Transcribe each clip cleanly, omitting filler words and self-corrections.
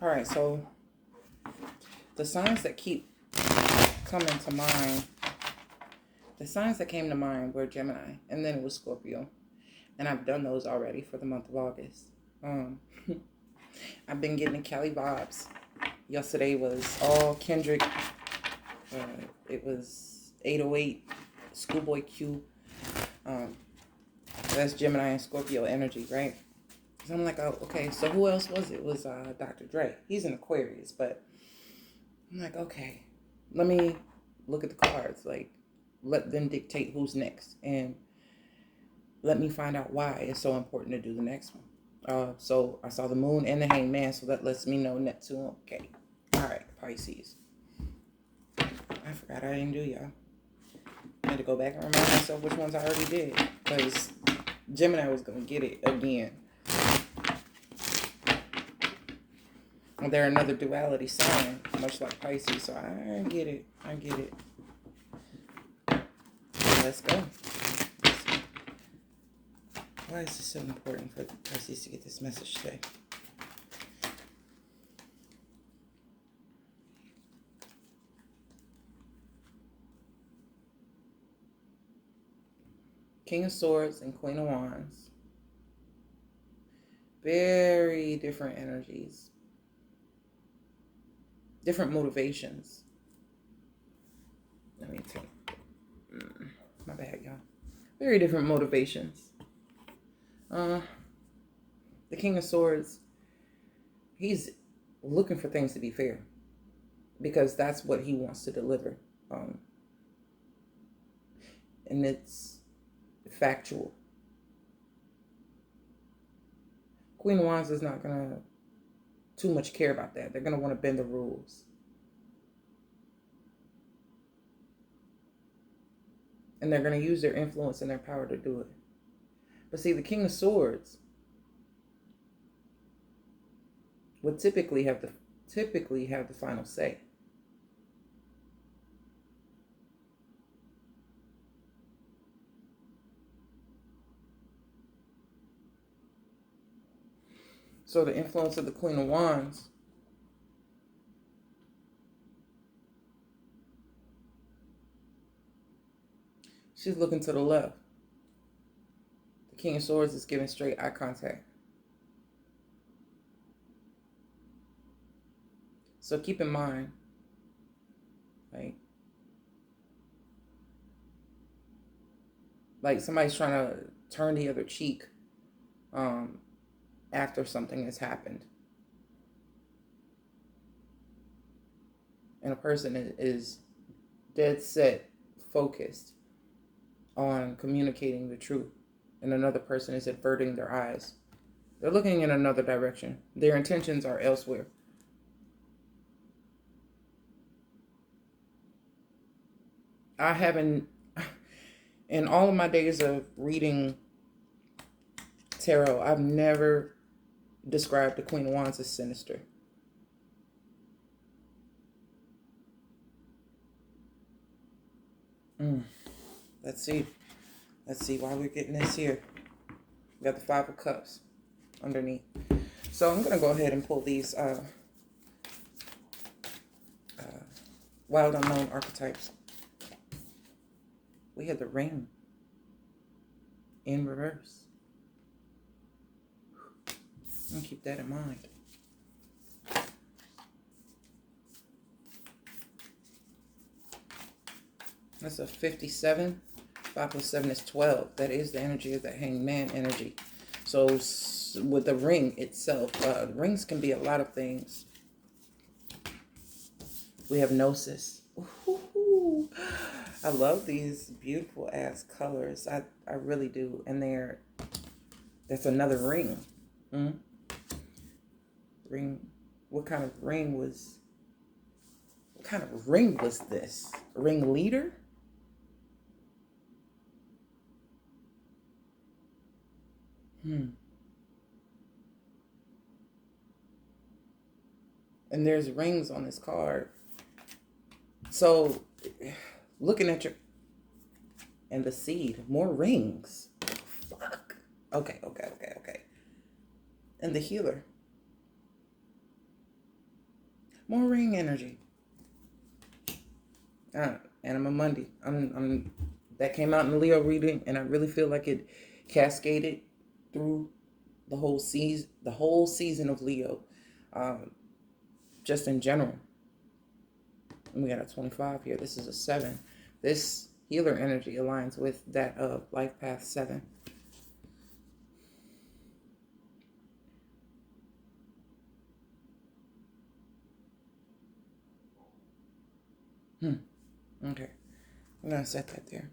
All right, so the signs that keep coming to mind, the signs that came to mind were Gemini, and then it was Scorpio. And I've done those already for the month of August. I've been getting Cali vibes. Yesterday was all Kendrick. It was 808, Schoolboy Q. That's Gemini and Scorpio energy, right? So I'm like, oh, okay, so who else was it? It was Dr. Dre. He's an Aquarius, but I'm like, okay, let me look at the cards. Like, let them dictate who's next. And let me find out why it's so important to do the next one. So I saw the moon and the hangman, so that lets me know Neptune. Okay. All right, Pisces. I forgot I didn't do y'all. I had to go back and remind myself which ones I already did, because Gemini was going to get it again. They're another duality sign, much like Pisces, so I get it. I get it. Let's go. Why is this so important for Pisces to get this message today? King of Swords and Queen of Wands. Very different energies. Different motivations. Let me think. My bad, y'all. Very different motivations. The King of Swords, he's looking for things to be fair, because that's what he wants to deliver. And it's factual. Queen of Wands is not going to too much care about that. They're going to want to bend the rules. And they're going to use their influence and their power to do it. But see, the King of Swords would typically have the final say. So the influence of the Queen of Wands she's looking to the left. The King of Swords is giving straight eye contact. So keep in mind, like somebody's trying to turn the other cheek after something has happened. And a person is dead set, focused on communicating the truth, and another person is averting their eyes. They're looking in another direction. Their intentions are elsewhere. I haven't, in all of my days of reading tarot, I've never described the Queen of Wands as sinister. Let's see why we're getting this here. We got the Five of Cups underneath. So I'm going to go ahead and pull these wild unknown archetypes. We have the Ring in reverse. I'm going to keep that in mind. That's a 57. 5 plus 7 is 12. That is the energy of the hangman energy. So with the ring itself, rings can be a lot of things. We have Gnosis. Ooh, I love these beautiful ass colors. I really do. And that's another ring. Ring. What kind of ring was this? Ring leader? And there's rings on this card. So, looking at and the seed, more rings. Fuck. Okay. And the healer. More ring energy. And I'm a Monday. I'm that came out in the Leo reading, and I really feel like it cascaded through the whole season of Leo, just in general. And we got a 25 here. This is a 7. This healer energy aligns with that of Life Path 7. Okay. I'm going to set that there.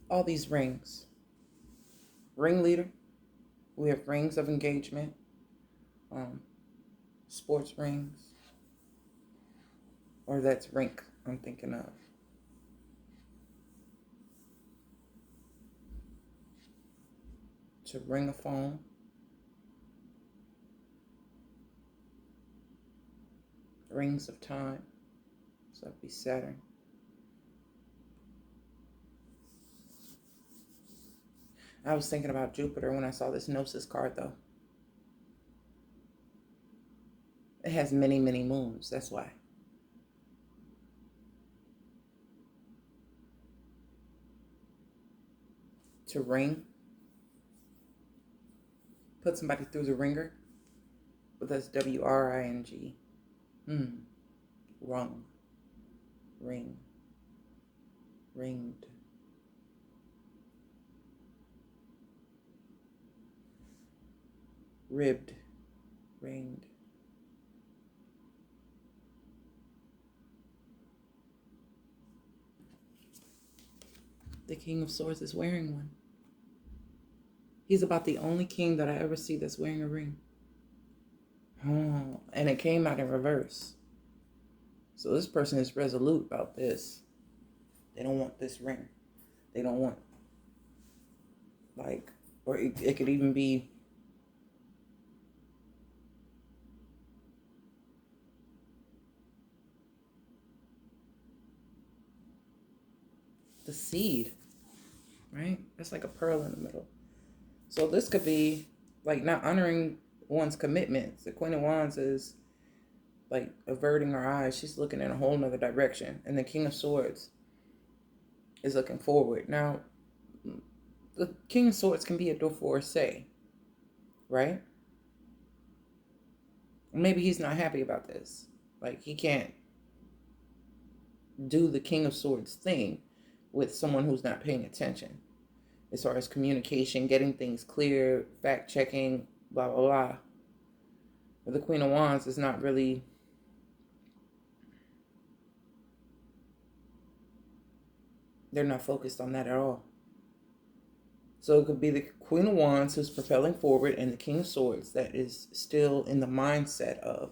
All these rings. Ringleader. We have rings of engagement. Sports rings. Or that's rink I'm thinking of. To ring a phone. Rings of time. So that'd be Saturn. I was thinking about Jupiter when I saw this Gnosis card, though. It has many, many moons. That's why. To ring. Put somebody through the ringer. But that's W-R-I-N-G. Rung. Ring. Ringed. Ribbed. Ringed. The King of Swords is wearing one. He's about the only king that I ever see that's wearing a ring. Oh, and it came out in reverse. So this person is resolute about this. They don't want this ring. They don't want, like, or it could even be the seed, right? It's like a pearl in the middle. So this could be like not honoring one's commitments. The Queen of Wands is like averting her eyes. She's looking in a whole nother direction. And the King of Swords is looking forward. Now, the King of Swords can be a divorcee, right? Maybe he's not happy about this. Like, he can't do the King of Swords thing with someone who's not paying attention. As far as communication, getting things clear, fact checking, blah, blah, blah. But the Queen of Wands is not really, they're not focused on that at all. So it could be the Queen of Wands who's propelling forward, and the King of Swords that is still in the mindset of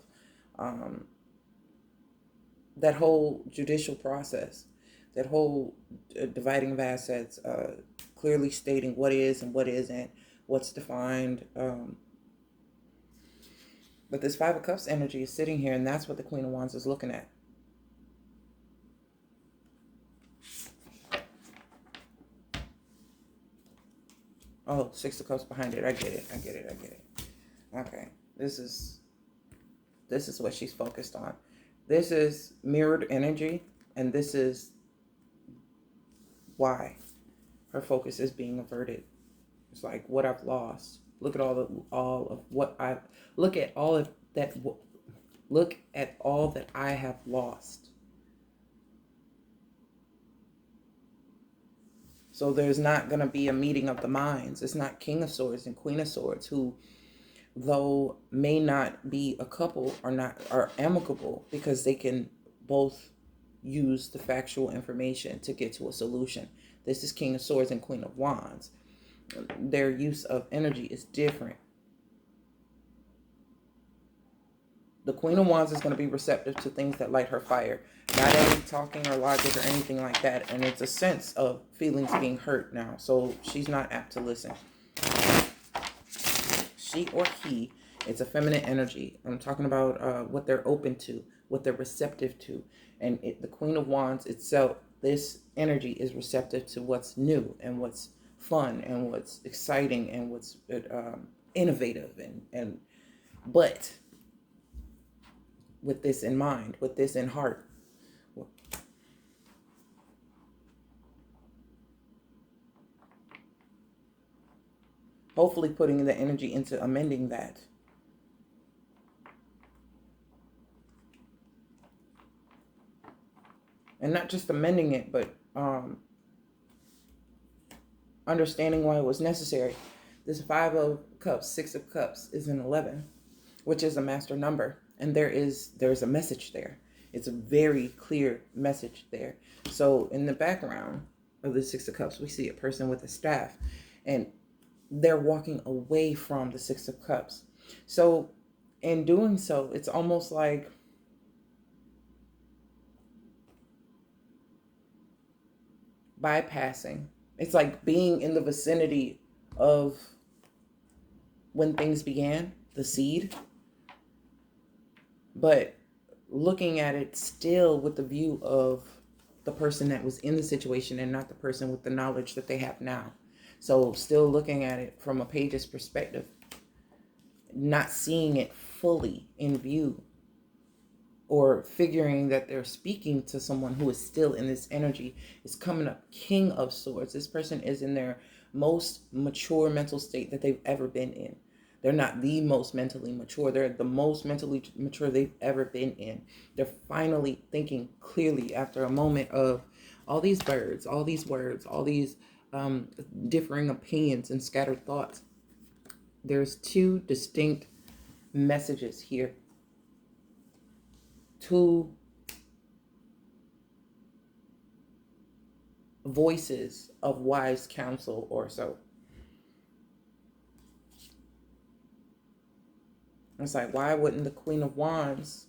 that whole judicial process, that whole dividing of assets, clearly stating what is and what isn't, what's defined. But this Five of Cups energy is sitting here, and that's what the Queen of Wands is looking at. Oh, Six of Cups behind it. I get it. Okay. This is what she's focused on. This is mirrored energy, and this is why her focus is being averted. It's like what I've lost. Look at all of what I've look at all that I have lost. So there's not going to be a meeting of the minds. It's not King of Swords and Queen of Swords who, though may not be a couple, are amicable because they can both use the factual information to get to a solution. This is King of Swords and Queen of Wands. Their use of energy is different. The Queen of Wands is going to be receptive to things that light her fire. Not any talking or logic or anything like that. And it's a sense of feelings being hurt now. So she's not apt to listen. She or he, it's a feminine energy. I'm talking about what they're open to, what they're receptive to. And the Queen of Wands itself, this energy is receptive to what's new and what's fun and what's exciting and what's innovative and But with this in mind, with this in heart, hopefully putting the energy into amending that. And not just amending it, but understanding why it was necessary. This 5 of Cups, 6 of Cups is an 11, which is a master number. And there's a message there. It's a very clear message there. So in the background of the 6 of Cups, we see a person with a staff, and they're walking away from the 6 of Cups. So in doing so, it's almost like bypassing. It's like being in the vicinity of when things began, the seed, but looking at it still with the view of the person that was in the situation and not the person with the knowledge that they have now. So still looking at it from a page's perspective, not seeing it fully in view, or figuring that they're speaking to someone who is still in this energy. Is coming up King of Swords. This person is in their most mature mental state that they've ever been in. They're not the most mentally mature. They're the most mentally mature they've ever been in. They're finally thinking clearly after a moment of all these birds, all these words, all these differing opinions and scattered thoughts. There's 2 distinct messages here. 2 voices of wise counsel or so. It's like, why wouldn't the Queen of Wands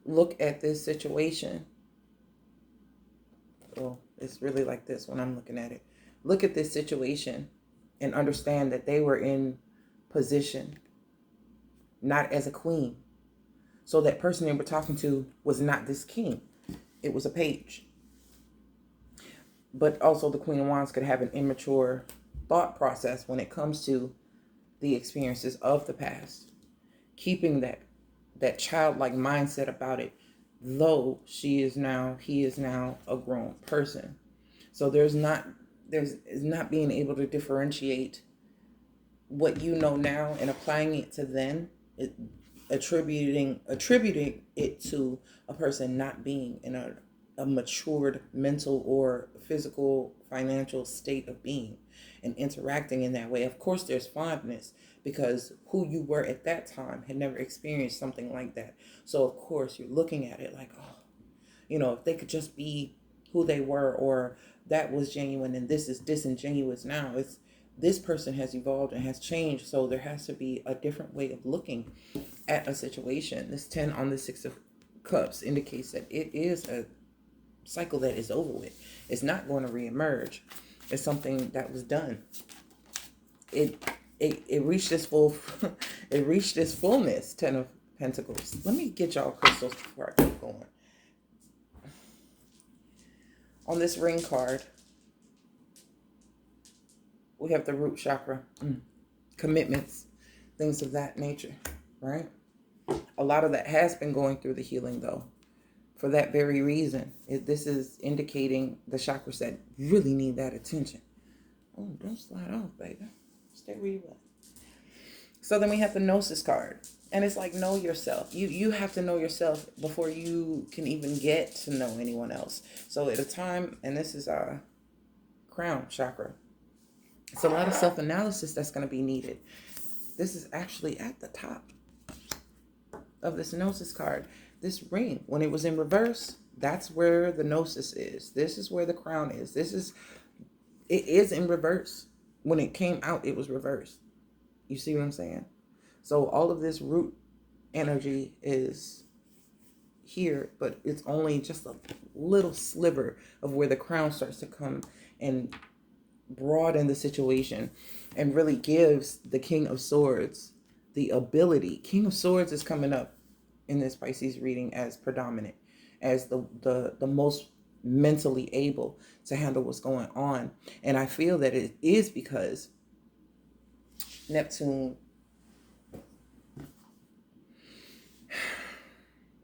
look at this situation? Well, it's really like this when I'm looking at it. Look at this situation and understand that they were in position, not as a queen. So that person they were talking to was not this king. It was a page. But also the Queen of Wands could have an immature thought process when it comes to the experiences of the past, keeping that childlike mindset about it, though he is now a grown person. So there's not being able to differentiate what you know now and applying it to then, attributing it to a person not being in a matured mental or physical financial state of being and interacting in that way. Of course there's fondness, because who you were at that time had never experienced something like that. So of course you're looking at it like, oh, if they could just be who they were, or that was genuine and this is disingenuous now. It's this person has evolved and has changed, so there has to be a different way of looking at a situation. This 10 on the 6 of Cups indicates that it is a cycle that is over with. It's not going to reemerge. It's something that was done. It reached this it reached its fullness. 10 of Pentacles. Let me get y'all crystals before I keep going. On this ring card, we have the root chakra, commitments, things of that nature, right? A lot of that has been going through the healing, though. For that very reason, this is indicating the chakras that really need that attention. Oh, don't slide off, baby. Stay where you at. So then we have the Gnosis card. And it's like, know yourself. You have to know yourself before you can even get to know anyone else. So at a time, and this is our crown chakra, it's a lot of self-analysis that's going to be needed. This is actually at the top of this Gnosis card. This ring, when it was in reverse, that's where the Gnosis is. This is where the crown is. It is in reverse. When it came out, it was reversed. You see what I'm saying? So all of this root energy is here, but it's only just a little sliver of where the crown starts to come and broaden the situation and really gives the King of Swords the ability. King of Swords is coming up in this Pisces reading as predominant, as the most mentally able to handle what's going on. And I feel that it is because Neptune.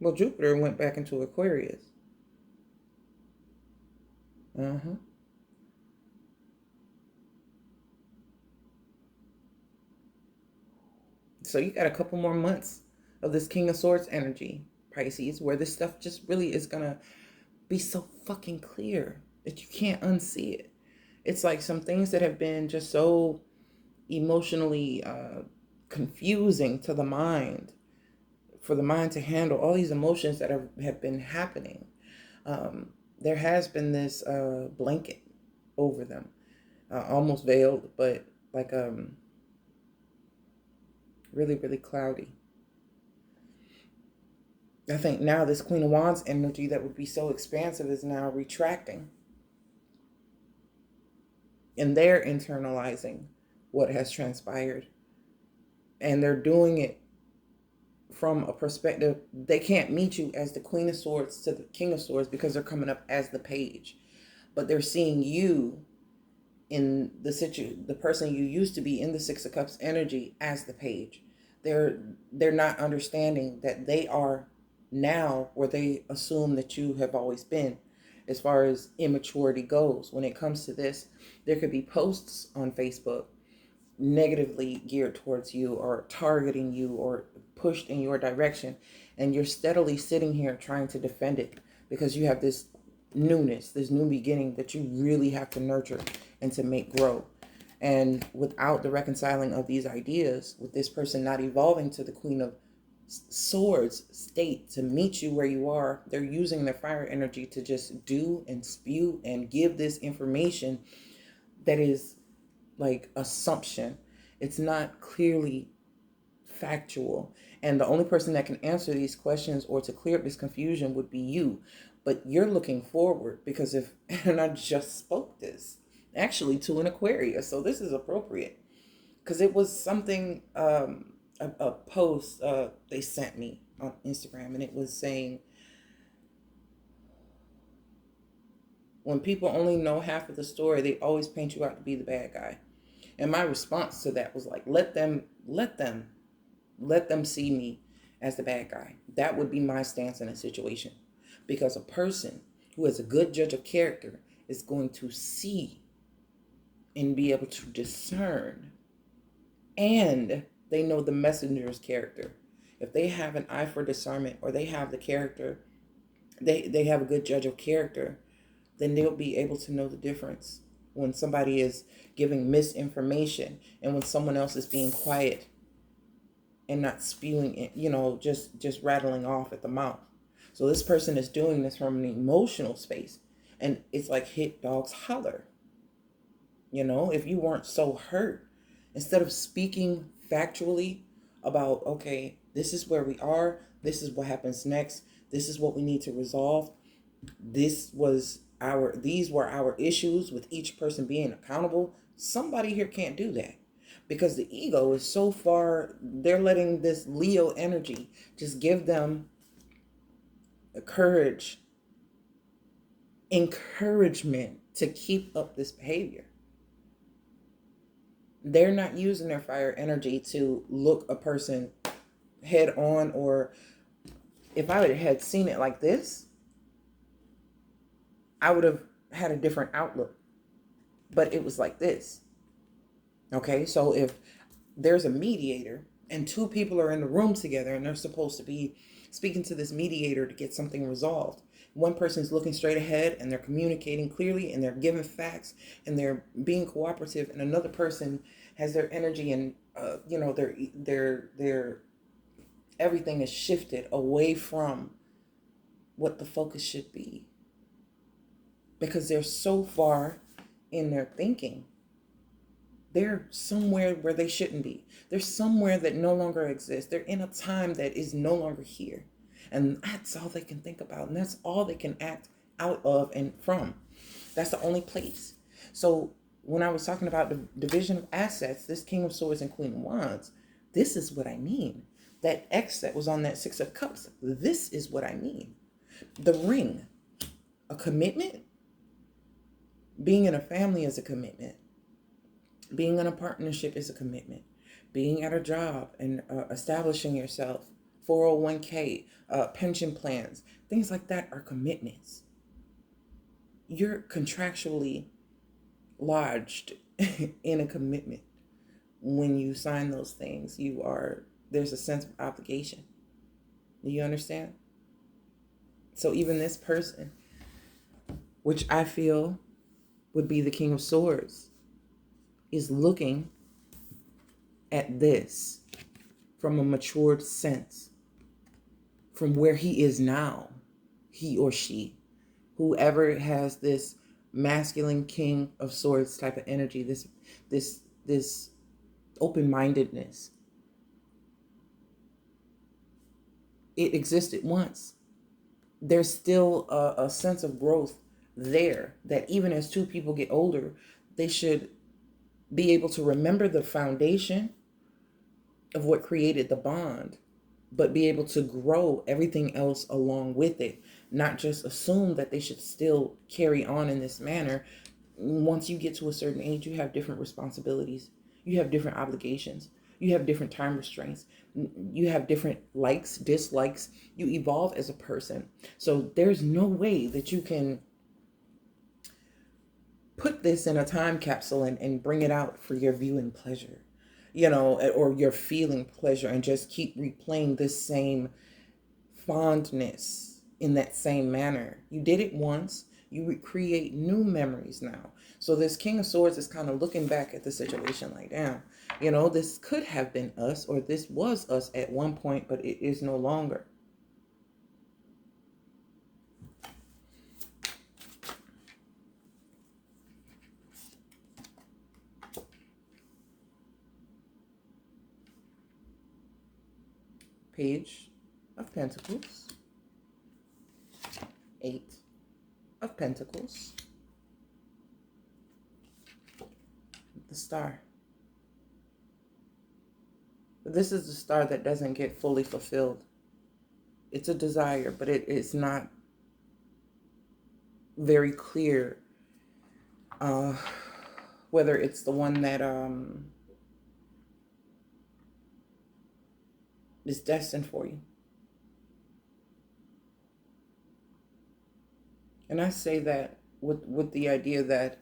Well, Jupiter went back into Aquarius. Uh-huh. So you got a couple more months of this King of Swords energy, Pisces, where this stuff just really is going to be so fucking clear that you can't unsee it. It's like some things that have been just so emotionally confusing to the mind, for the mind to handle all these emotions that have been happening. There has been this blanket over them, almost veiled, but like really, really cloudy. I think now this Queen of Wands energy that would be so expansive is now retracting. And they're internalizing what has transpired. And they're doing it from a perspective, they can't meet you as the Queen of Swords to the King of Swords because they're coming up as the page. But they're seeing you in the person you used to be in the Six of Cups energy as the page. They're not understanding that they are now where they assume that you have always been as far as immaturity goes. When it comes to this, there could be posts on Facebook negatively geared towards you or targeting you or pushed in your direction, and you're steadily sitting here trying to defend it because you have this newness, this new beginning that you really have to nurture and to make grow. And without the reconciling of these ideas, with this person not evolving to the Queen of Swords state to meet you where you are, they're using their fire energy to just do and spew and give this information that is like assumption. It's not clearly factual. And the only person that can answer these questions or to clear up this confusion would be you. But you're looking forward because and I just spoke this actually to an Aquarius, so this is appropriate because it was something, a post they sent me on Instagram, and it was saying, when people only know half of the story, they always paint you out to be the bad guy. And my response to that was like, let them see me as the bad guy. That would be my stance in a situation. Because a person who is a good judge of character is going to see and be able to discern. And they know the messenger's character. If they have an eye for discernment, or they have the character, they have a good judge of character, then they'll be able to know the difference when somebody is giving misinformation and when someone else is being quiet and not spewing it, just rattling off at the mouth. So this person is doing this from an emotional space, and it's like hit dogs holler. If you weren't so hurt, instead of speaking factually about, okay, this is where we are, this is what happens next, this is what we need to resolve, these were our issues with each person being accountable. Somebody here can't do that because the ego is so far, they're letting this Leo energy just give them the courage, encouragement to keep up this behavior. They're not using their fire energy to look a person head on, or if I had seen it like this, I would have had a different outlook. But it was like this. Okay, so if there's a mediator and two people are in the room together and they're supposed to be speaking to this mediator to get something resolved, one person's looking straight ahead and they're communicating clearly and they're giving facts and they're being cooperative, and another person has their energy and their everything is shifted away from what the focus should be because they're so far in their thinking. They're somewhere where they shouldn't be. They're somewhere that no longer exists. They're in a time that is no longer here. And that's all they can think about. And that's all they can act out of and from. That's the only place. So when I was talking about the division of assets, this King of Swords and Queen of Wands, this is what I mean. That X that was on that Six of Cups, this is what I mean. The ring, a commitment. Being in a family is a commitment. Being in a partnership is a commitment. being at a job and establishing yourself, 401k, pension plans, things like that are commitments. You're contractually lodged in a commitment. When you sign those things, there's a sense of obligation. Do you understand? So even this person, which I feel would be the King of Swords, is looking at this from a matured sense, from where he is now, he or she, whoever has this masculine King of Swords type of energy, this open-mindedness. It existed once. There's still a sense of growth there, that even as two people get older, they should be able to remember the foundation of what created the bond, but be able to grow everything else along with it. Not just assume that they should still carry on in this manner. Once you get to a certain age, you have different responsibilities. You have different obligations. You have different time restraints. You have different likes, dislikes. You evolve as a person. So there's no way that you can put this in a time capsule and bring it out for your viewing pleasure, or your feeling pleasure, and just keep replaying this same fondness in that same manner. You did it once. You create new memories now. So this King of Swords is kind of looking back at the situation like, damn, this could have been us, or this was us at one point, but it is no longer. Page of Pentacles, 8 of Pentacles, the Star. But this is the star that doesn't get fully fulfilled. It's a desire, but it's not very clear whether it's the one that is destined for you. And I say that with the idea that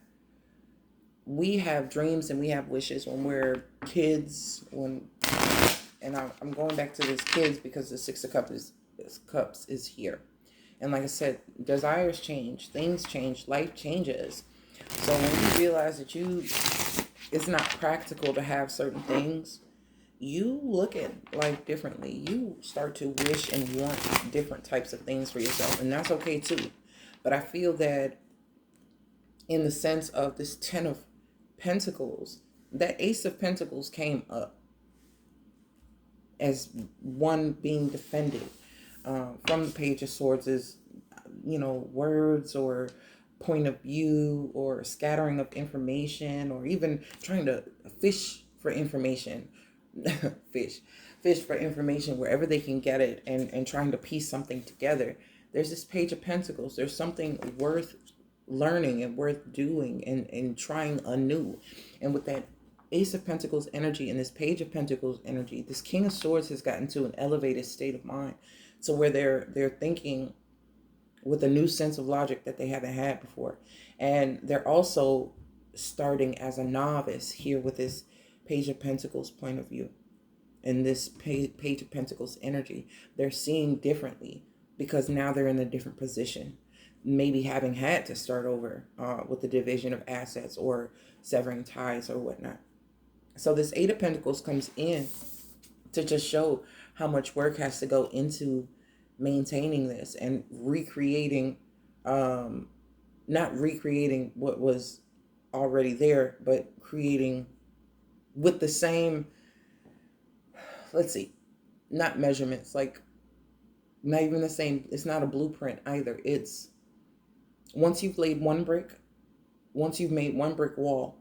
we have dreams and we have wishes when we're kids. And I'm going back to this kids because the Six of Cups is here. And like I said, desires change, things change, life changes. So when you realize that it's not practical to have certain things, you look at life differently. You start to wish and want different types of things for yourself. And that's okay too. But I feel that in the sense of this Ten of Pentacles, that Ace of Pentacles came up as one being defended from the Page of Swords is, words or point of view or scattering of information, or even trying to fish for information. fish for information wherever they can get it, and trying to piece something together. There's this Page of Pentacles. There's something worth learning and worth doing and trying anew. And with that Ace of Pentacles energy and this Page of Pentacles energy, this King of Swords has gotten to an elevated state of mind. So where they're thinking with a new sense of logic that they haven't had before. And they're also starting as a novice here with this Page of Pentacles point of view. And this Page of Pentacles energy, they're seeing differently because now they're in a different position. Maybe having had to start over with the division of assets or severing ties or whatnot. So this Eight of Pentacles comes in to just show how much work has to go into maintaining this and recreating, not recreating what was already there, but creating with the same, let's see, not measurements, like not even the same. It's not a blueprint either. It's once you've laid one brick, once you've made one brick wall,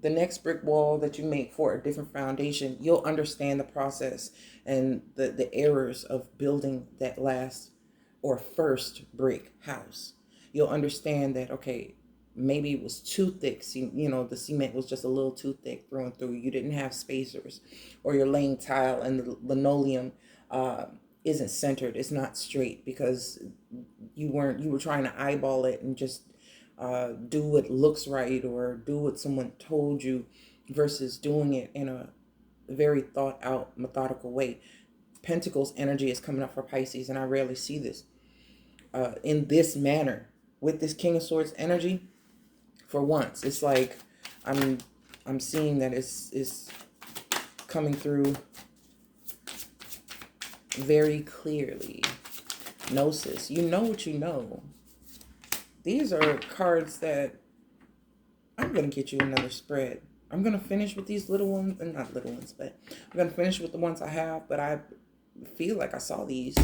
the next brick wall that you make for a different foundation, you'll understand the process and the errors of building that last or first brick house. You'll understand that, okay, maybe it was too thick. You know, the cement was just a little too thick through and through. You didn't have spacers, or you're laying tile and the linoleum isn't centered. It's not straight because you were trying to eyeball it and just do what looks right or do what someone told you versus doing it in a very thought out, methodical way. Pentacles energy is coming up for Pisces, and I rarely see this in this manner with this King of Swords energy. For once, it's like I'm seeing that it's coming through very clearly. Gnosis, you know what you know. These are cards that I'm gonna get you another spread. I'm gonna finish with these little ones, and not little ones, but I'm gonna finish with the ones I have. But I feel like I saw these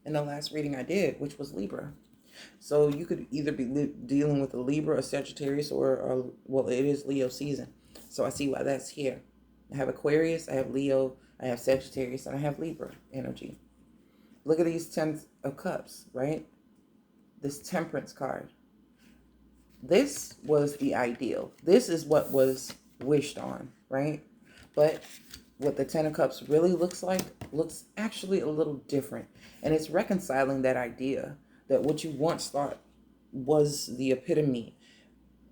in the last reading I did, which was Libra. So you could either be dealing with a Libra, a Sagittarius, or well, it is Leo season. So I see why that's here. I have Aquarius, I have Leo, I have Sagittarius, and I have Libra energy. Look at these 10 of Cups, right? This Temperance card. This was the ideal. This is what was wished on, right? But what the 10 of Cups really looks like looks actually a little different. And it's reconciling that idea that what you once thought was the epitome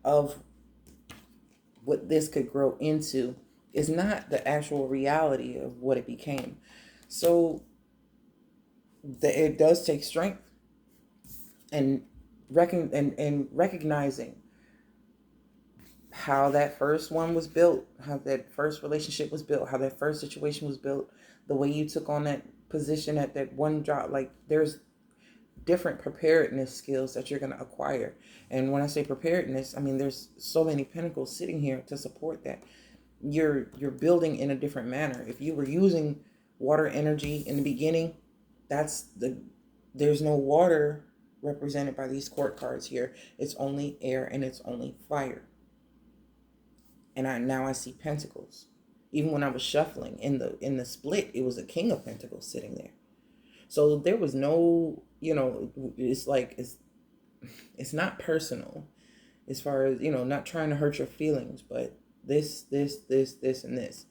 of what this could grow into is not the actual reality of what it became. So it does take strength and recognizing how that first one was built, how that first relationship was built, how that first situation was built, the way you took on that position at that one job. Like, there's different preparedness skills that you're going to acquire. And when I say preparedness, I mean there's so many pentacles sitting here to support that. You're building in a different manner. If you were using water energy in the beginning, there's no water represented by these court cards here. It's only air and it's only fire. And now I see pentacles. Even when I was shuffling in the split, it was a King of Pentacles sitting there. So there was no, it's like it's not personal as far as, not trying to hurt your feelings, but this, and this.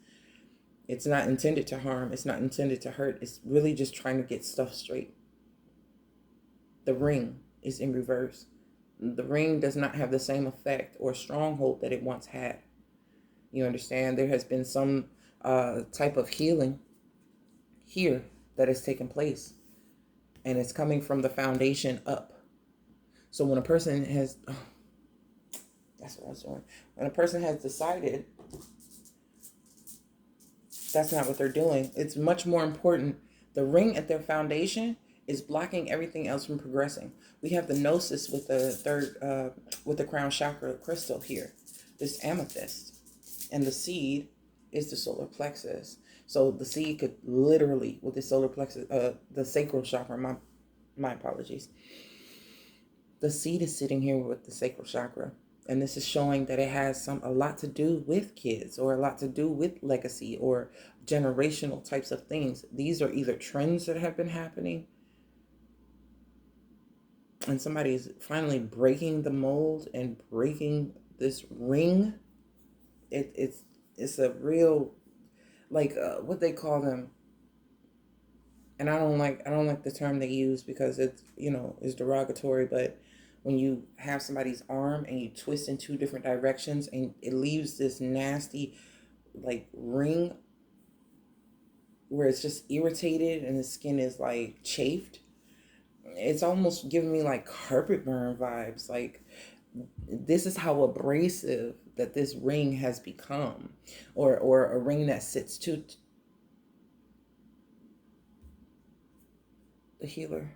It's not intended to harm. It's not intended to hurt. It's really just trying to get stuff straight. The ring is in reverse. The ring does not have the same effect or stronghold that it once had. You understand? There has been some type of healing here that has taken place. And it's coming from the foundation up. So when a person has... that's what I was doing. When a person has decided that's not what they're doing, it's much more important. The ring at their foundation is blocking everything else from progressing. We have the gnosis with the with the crown chakra crystal here, this amethyst, and the seed is the solar plexus. So the seed could literally, with the solar plexus, the sacral chakra. My apologies. The seed is sitting here with the sacral chakra, and this is showing that it has a lot to do with kids, or a lot to do with legacy or generational types of things. These are either trends that have been happening, and somebody is finally breaking the mold and breaking this ring. It's a real, like, what they call them. And I don't like the term they use because it's, is derogatory, but when you have somebody's arm and you twist in two different directions and it leaves this nasty, like, ring where it's just irritated and the skin is, like, chafed, it's almost giving me, like, carpet burn vibes. Like, this is how abrasive that this ring has become, or a ring that sits too... The healer.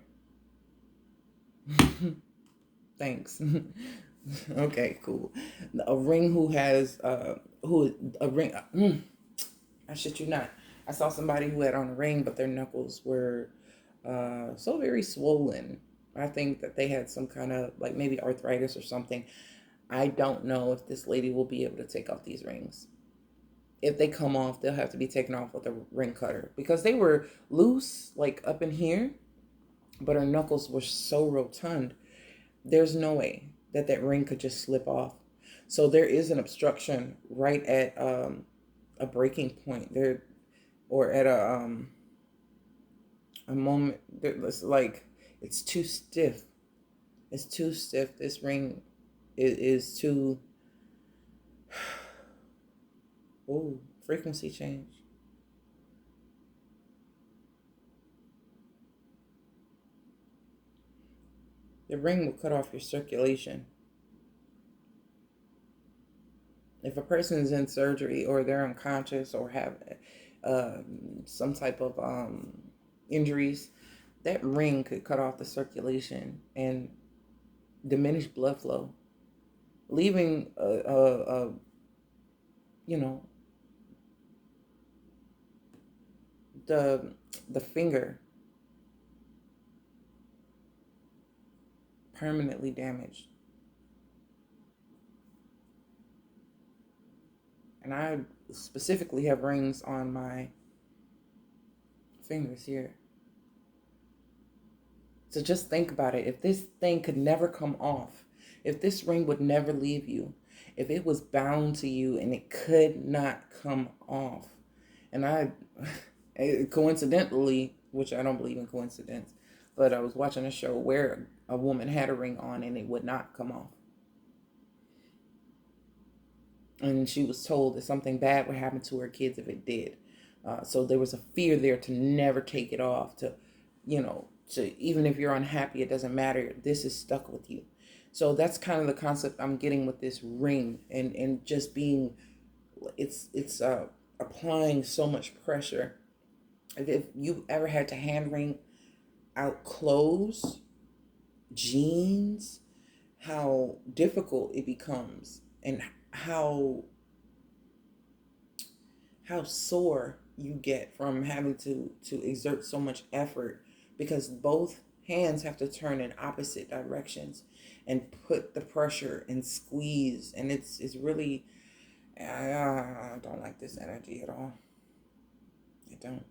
Thanks. Okay, cool. A ring who has a ring. I shit you not. I saw somebody who had on a ring, but their knuckles were so very swollen. I think that they had some kind of, like, maybe arthritis or something. I don't know if this lady will be able to take off these rings. If they come off, they'll have to be taken off with a ring cutter because they were loose, like, up in here, but her knuckles were so rotund. There's no way that ring could just slip off. So there is an obstruction right at a breaking point there, or at a moment that's like it's too stiff. It's too stiff. This ring is too. Oh, frequency change. The ring will cut off your circulation. If a person is in surgery or they're unconscious or have some type of injuries, that ring could cut off the circulation and diminish blood flow, leaving you know, the finger permanently damaged. And I specifically have rings on my fingers here. So just think about it. If this thing could never come off, if this ring would never leave you, if it was bound to you and it could not come off, and I coincidentally, which I don't believe in coincidence, but I was watching a show where a woman had a ring on and it would not come off. And she was told that something bad would happen to her kids if it did. So there was a fear there to never take it off, to, to even if you're unhappy, it doesn't matter. This is stuck with you. So that's kind of the concept I'm getting with this ring, and just being, it's applying so much pressure. If you ever had to hand ring out clothes, jeans, how difficult it becomes, and how sore you get from having to exert so much effort, because both hands have to turn in opposite directions and put the pressure and squeeze, and it's really, I don't like this energy at all. I don't.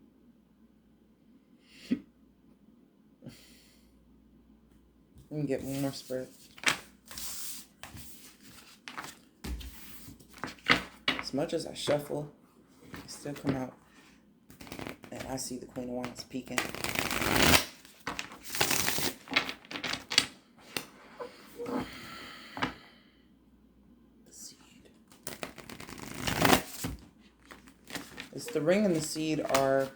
Let me get one more spread. As much as I shuffle, I still come out and I see the Queen of Wands peeking. The seed. It's the ring and the seed are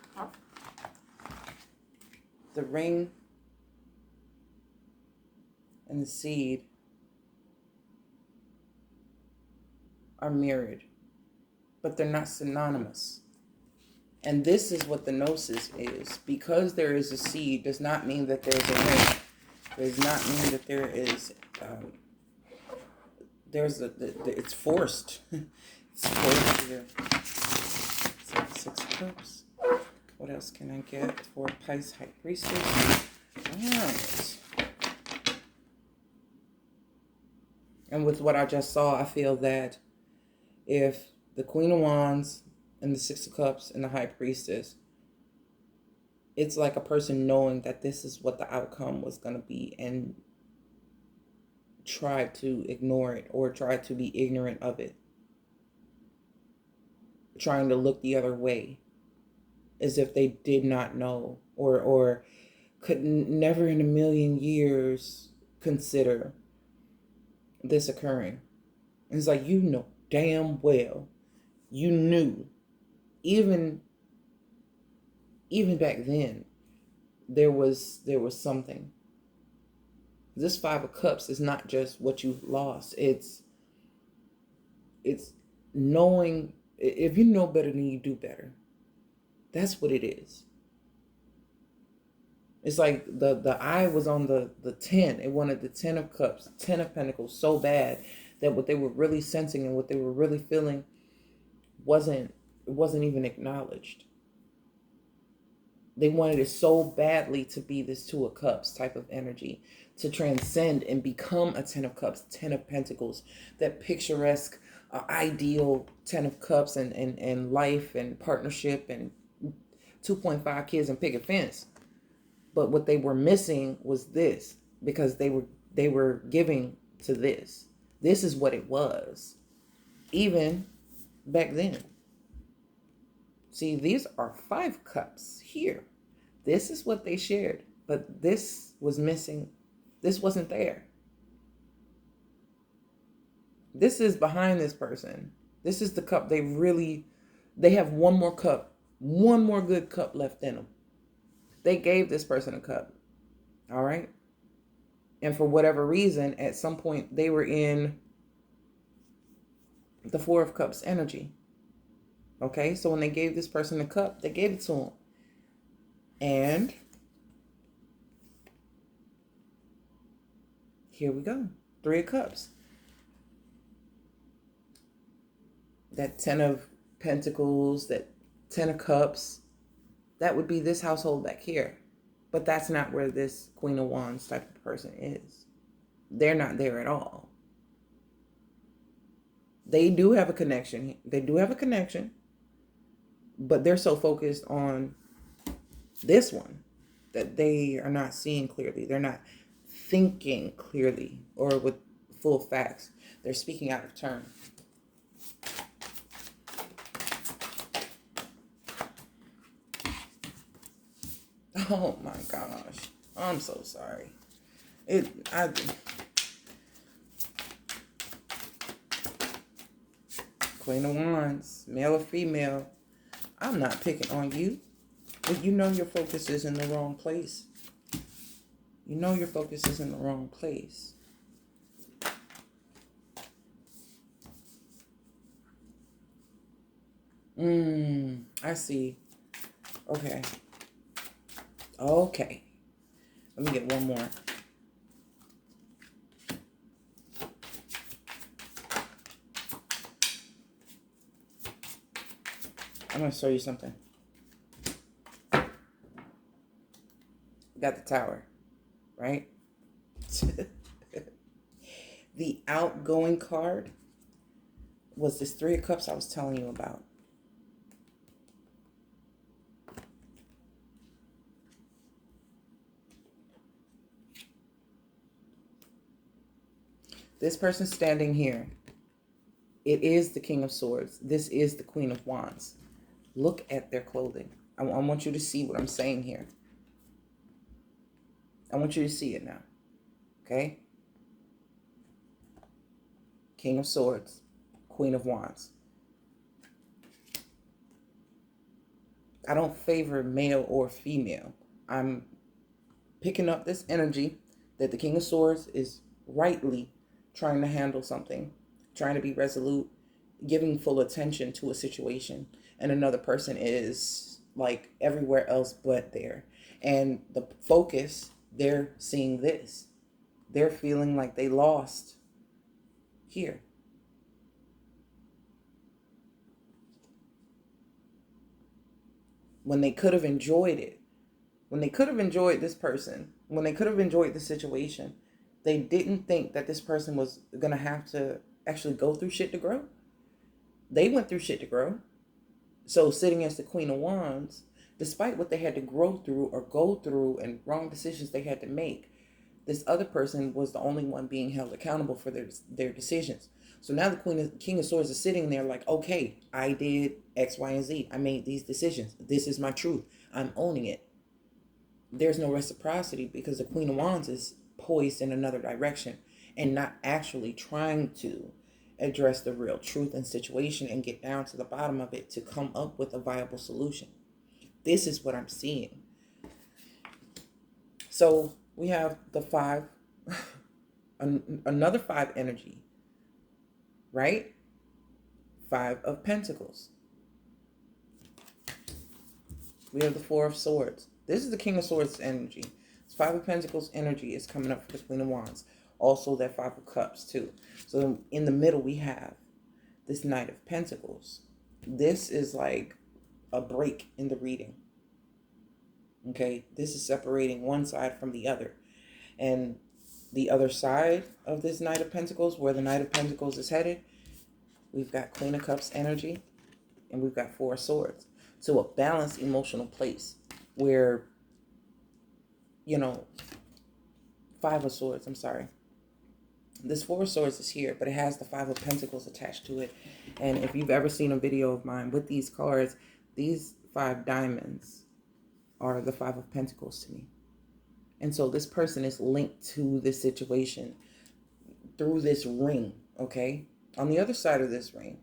the ring and the seed are mirrored, but they're not synonymous. And this is what the gnosis is. Because there is a seed does not mean that there's a ring. Does not mean that there is it's forced. It's forced here. So 6 of Cups. What else can I get for Pisces High Priestess? Alright. And with what I just saw, I feel that if the Queen of Wands and the 6 of Cups and the High Priestess, it's like a person knowing that this is what the outcome was going to be and try to ignore it or try to be ignorant of it. Trying to look the other way as if they did not know or could never in a million years consider this occurring. It's like, damn well, you knew, even back then, there was something. This 5 of Cups is not just what you've lost. It's knowing. If you know better, then you do better. That's what it is. It's like the eye was on the 10. It wanted the 10 of Cups, 10 of Pentacles so bad that what they were really sensing and what they were really feeling wasn't even acknowledged. They wanted it so badly to be this 2 of Cups type of energy, to transcend and become a 10 of Cups, 10 of Pentacles, that picturesque, ideal 10 of Cups and life and partnership and 2.5 kids and picket fence. But what they were missing was this, because they were giving to this. This is what it was, even back then. See, these are 5 cups here. This is what they shared, but this was missing. This wasn't there. This is behind this person. This is the cup they have one more cup, one more good cup left in them. They gave this person a cup. All right. And for whatever reason, at some point, they were in the 4 of Cups energy. Okay. So when they gave this person a cup, they gave it to him. And here we go. 3 of Cups. That 10 of Pentacles, that 10 of Cups, that would be this household back here. But that's not where this Queen of Wands type of person is. They're not there at all. They do have a connection. They do have a connection. But they're so focused on this one that they are not seeing clearly. They're not thinking clearly or with full facts. They're speaking out of turn. Oh my gosh. I'm so sorry. Queen of Wands, male or female. I'm not picking on you. But you know your focus is in the wrong place. You know your focus is in the wrong place. I see. Okay. Okay. Let me get one more. I'm going to show you something. Got the Tower, right? The outgoing card was this 3 of Cups I was telling you about. This person standing here, it is the King of Swords. This is the Queen of Wands. Look at their clothing. I want you to see what I'm saying here. I want you to see it now. Okay? King of Swords, Queen of Wands. I don't favor male or female. I'm picking up this energy that the King of Swords is rightly trying to handle something, trying to be resolute, giving full attention to a situation, and another person is like everywhere else but there. And the focus, they're seeing this. They're feeling like they lost here. When they could have enjoyed it, when they could have enjoyed this person, when they could have enjoyed the situation, they didn't think that this person was going to have to actually go through shit to grow. They went through shit to grow. So sitting as the Queen of Wands, despite what they had to grow through or go through and wrong decisions they had to make, this other person was the only one being held accountable for their decisions. So now the King of Swords is sitting there like, okay, I did X, Y, and Z. I made these decisions. This is my truth. I'm owning it. There's no reciprocity because the Queen of Wands is poised in another direction and not actually trying to address the real truth and situation and get down to the bottom of it to come up with a viable solution. This is what I'm seeing. So we have the 5, another 5 energy, right? 5 of Pentacles. We have the 4 of Swords. This is the King of Swords energy. 5 of Pentacles energy is coming up for the Queen of Wands. Also that 5 of Cups too. So in the middle we have this Knight of Pentacles. This is like a break in the reading. Okay, this is separating one side from the other. And the other side of this Knight of Pentacles, where the Knight of Pentacles is headed, we've got Queen of Cups energy and we've got 4 of Swords. So a balanced emotional place where, you know, 5 of Swords, I'm sorry. This Four of Swords is here, but it has the Five of Pentacles attached to it. And if you've ever seen a video of mine with these cards, these 5 diamonds are the Five of Pentacles to me. And so this person is linked to this situation through this ring, okay? On the other side of this ring,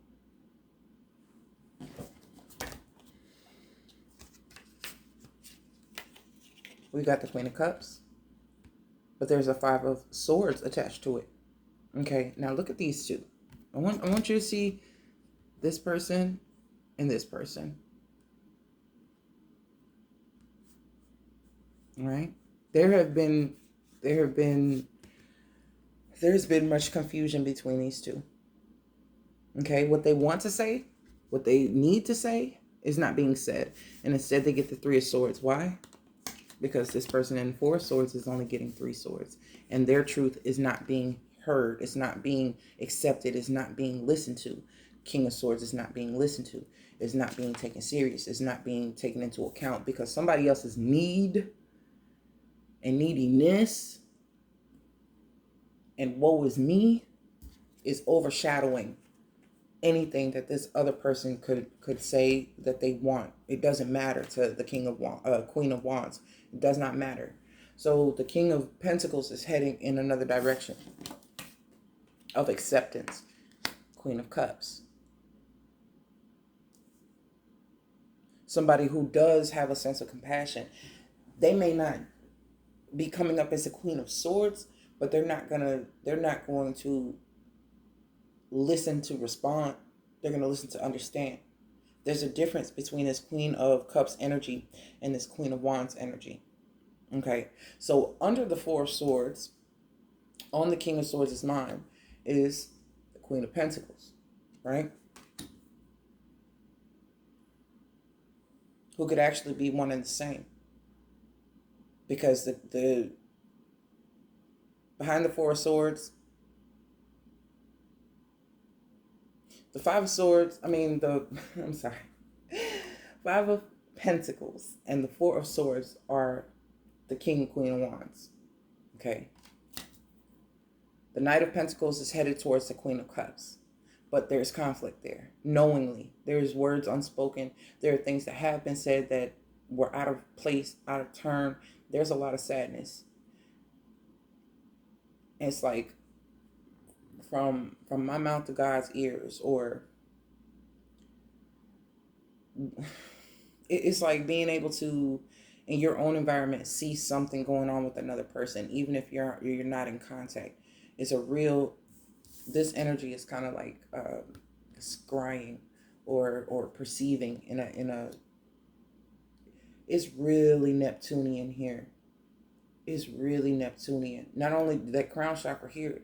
we got the Queen of Cups, but there's a Five of Swords attached to it. Okay, now look at these two. I want you to see this person and this person. All right? There's been much confusion between these two. Okay, what they want to say, what they need to say is not being said. And instead they get the Three of Swords. Why? Because this person in Four of Swords is only getting 3 swords. And their truth is not being heard. It's not being accepted. It's not being listened to. King of Swords is not being listened to. It's not being taken serious. It's not being taken into account because somebody else's need and neediness and woe is me is overshadowing anything that this other person could say that they want. It doesn't matter to the Queen of Wands. It does not matter. So the King of Pentacles is heading in another direction of acceptance. Queen of Cups. Somebody who does have a sense of compassion. They may not be coming up as a Queen of Swords, but they're not going to listen to respond. They're going to listen to understand. There's a difference between this Queen of Cups energy and this Queen of Wands energy. Okay, so under the Four of Swords, on the King of Swords' mind, is the Queen of Pentacles, right? Who could actually be one and the same. Because the behind the Four of Swords, the Five of Swords, I'm sorry. Five of Pentacles and the Four of Swords are the King and Queen of Wands. Okay. The Knight of Pentacles is headed towards the Queen of Cups. But there's conflict there. Knowingly. There's words unspoken. There are things that have been said that were out of place, out of turn. There's a lot of sadness. And it's like from my mouth to God's ears, or it's like being able to, in your own environment, see something going on with another person, even if you're not in contact. It's a real, this energy is kind of like scrying or perceiving in a it's really Neptunian here. It's really Neptunian. Not only that crown chakra here,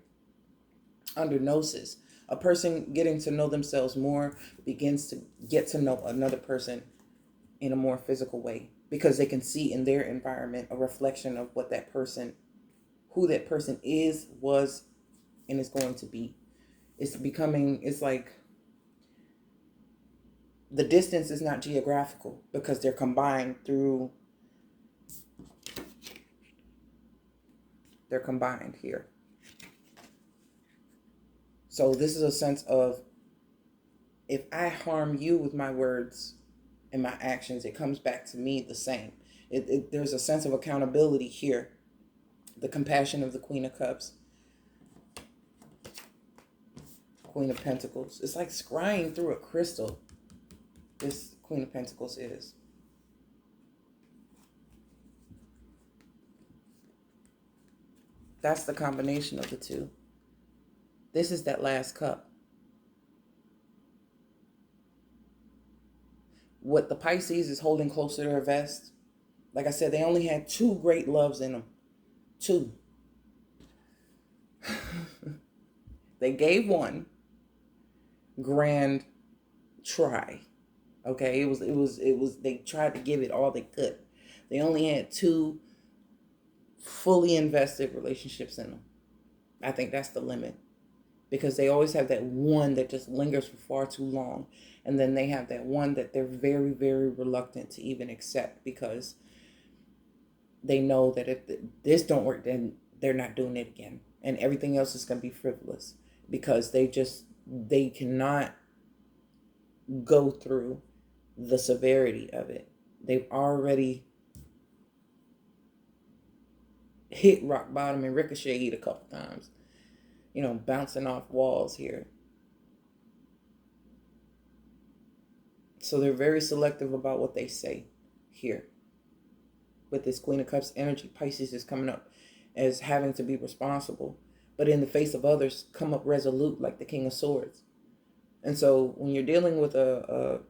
under gnosis, a person getting to know themselves more begins to get to know another person in a more physical way, because they can see in their environment a reflection of what that person, who that person is, was, and is going to be. It's like the distance is not geographical because they're combined here. So this is a sense of, if I harm you with my words and my actions, it comes back to me the same. There's a sense of accountability here. The compassion of the Queen of Cups. Queen of Pentacles. It's like scrying through a crystal. This Queen of Pentacles is. That's the combination of the two. This is that last cup. What the Pisces is holding close to their vest, like I said, they only had 2 great loves in them. 2. They gave one grand try. Okay, it was they tried to give it all they could. They only had 2 fully invested relationships in them. I think that's the limit, because they always have that one that just lingers for far too long, and then they have that one that they're very, very reluctant to even accept, because they know that if this don't work, then they're not doing it again. and everything else is going to be frivolous because they cannot go through the severity of it. They've already hit rock bottom and ricocheted a couple times, bouncing off walls here. So they're very selective about what they say here. With this Queen of Cups energy, Pisces is coming up as having to be responsible, but in the face of others, come up resolute like the King of Swords. And so when you're dealing with a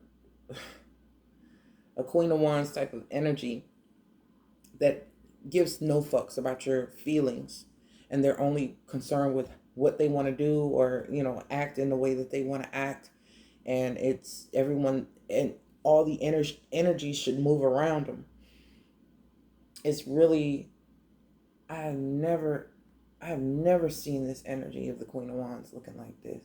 Queen of Wands type of energy that gives no fucks about your feelings, and they're only concerned with what they want to do, or act in the way that they want to act, and it's everyone, and all the energy should move around them. It's really, I've never seen this energy of the Queen of Wands looking like this.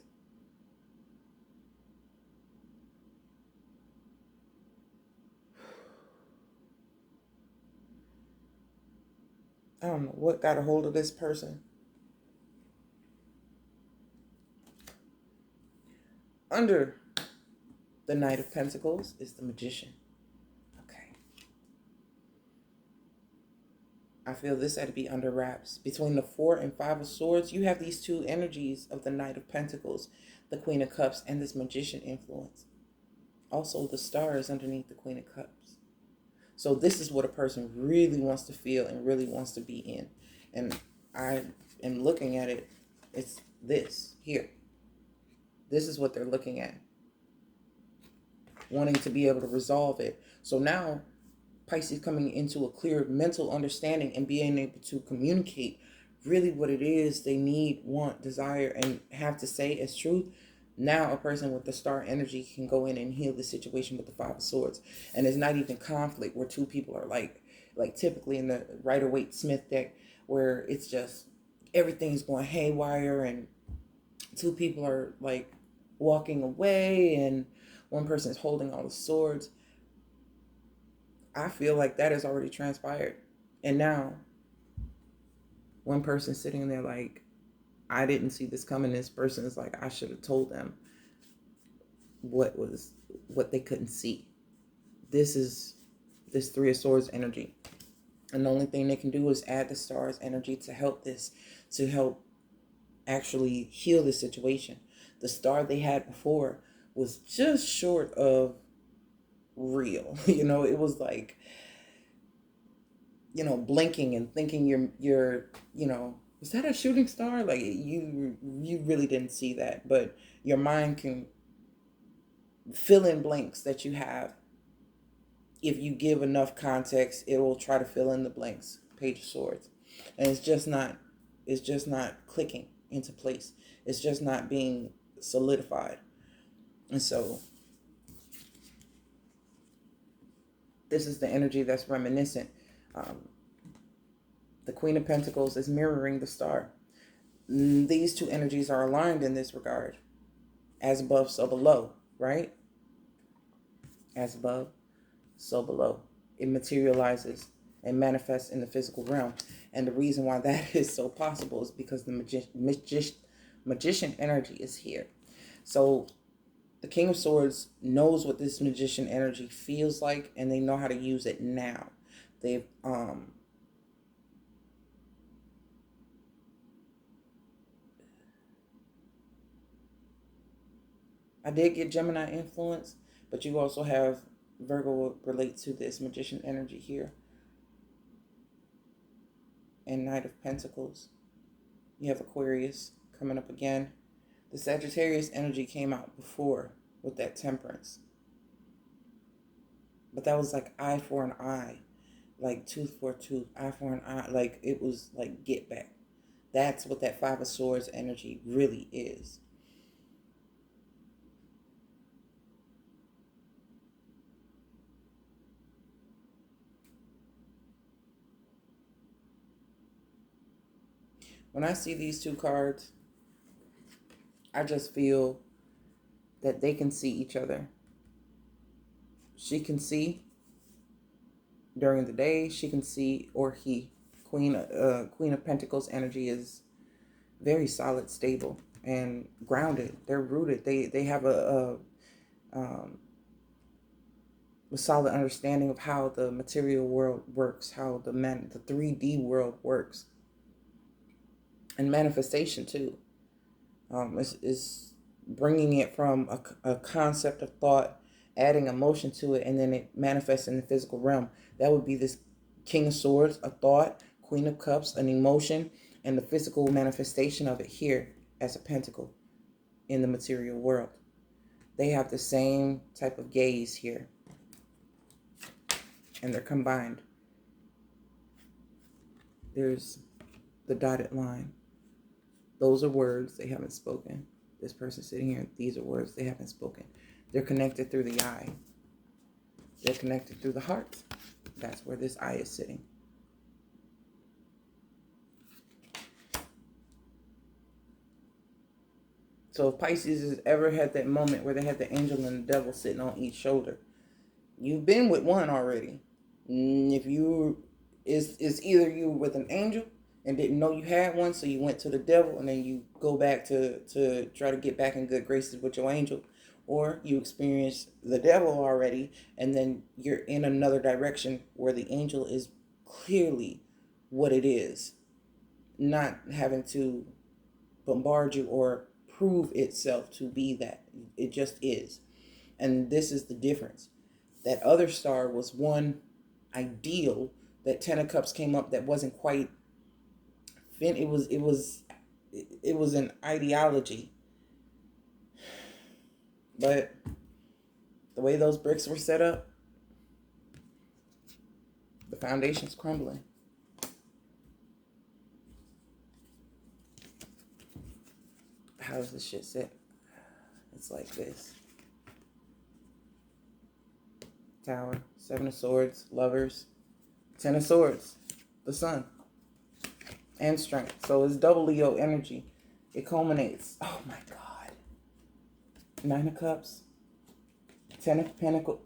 I don't know what got a hold of this person. Under the Knight of Pentacles is the Magician. Okay. I feel this had to be under wraps. Between the 4 and 5 of Swords, you have these two energies of the Knight of Pentacles, the Queen of Cups, and this Magician influence. Also, the Star is underneath the Queen of Cups. So this is what a person really wants to feel and really wants to be in. And I am looking at it. It's this here. This is what they're looking at. Wanting to be able to resolve it. So now Pisces coming into a clear mental understanding and being able to communicate really what it is they need, want, desire, and have to say as truth. Now a person with the Star energy can go in and heal the situation with the 5 of Swords. And it's not even conflict where two people are like typically in the Rider-Waite-Smith deck, where it's just everything's going haywire and two people are like walking away and one person is holding all the swords. I feel like that has already transpired. And now one person's sitting there like, I didn't see this coming. This person is like, I should have told them what they couldn't see. This is this 3 of Swords energy. And the only thing they can do is add the Star's energy to help actually heal the situation. The Star they had before was just short of real. It was like, blinking and thinking you're was that a shooting star? Like you really didn't see that, but your mind can fill in blanks that you have. If you give enough context, it will try to fill in the blanks. Page of Swords. And it's just not clicking into place. It's just not being solidified. And so this is the energy that's reminiscent. The Queen of Pentacles is mirroring the Star. These two energies are aligned in this regard. As above, so below, right? As above, so below. It materializes and manifests in the physical realm. And the reason why that is so possible is because the magician energy is here. So the King of Swords knows what this magician energy feels like, and they know how to use it now. They've I did get Gemini influence, but you also have Virgo relate to this magician energy here. And Knight of Pentacles. You have Aquarius coming up again. The Sagittarius energy came out before with that Temperance. But that was like eye for an eye. Like tooth for a tooth, eye for an eye. Like it was like get back. That's what that 5 of Swords energy really is. When I see these two cards, I just feel that they can see each other. She can see during the day. She can see, or he. Queen of Pentacles energy is very solid, stable, and grounded. They're rooted. They have um, a solid understanding of how the material world works, how the 3D world works, and manifestation too. Is bringing it from a concept of thought, adding emotion to it, and then it manifests in the physical realm. That would be this King of Swords, a thought, Queen of Cups, an emotion, and the physical manifestation of it here as a pentacle in the material world. They have the same type of gaze here, and they're combined. There's the dotted line. Those are words they haven't spoken. This person sitting here, these are words they haven't spoken. They're connected through the eye. They're connected through the heart. That's where this eye is sitting. So if Pisces has ever had that moment where they had the angel and the devil sitting on each shoulder, you've been with one already. If you, it's either you with an angel and didn't know you had one, so you went to the devil, and then you go back to try to get back in good graces with your angel, or you experience the devil already, and then you're in another direction where the angel is clearly what it is, not having to bombard you or prove itself to be that. It just is. And this is the difference. That other star was one ideal. That Ten of Cups came up that wasn't quite it was an ideology, but the way those bricks were set up, the foundation's crumbling. How does this shit sit? It's like this. Tower, Seven of Swords, Lovers, Ten of Swords, the Sun, and Strength. So it's double Leo energy. It culminates. Oh my God. Nine of Cups, Ten of Pentacles.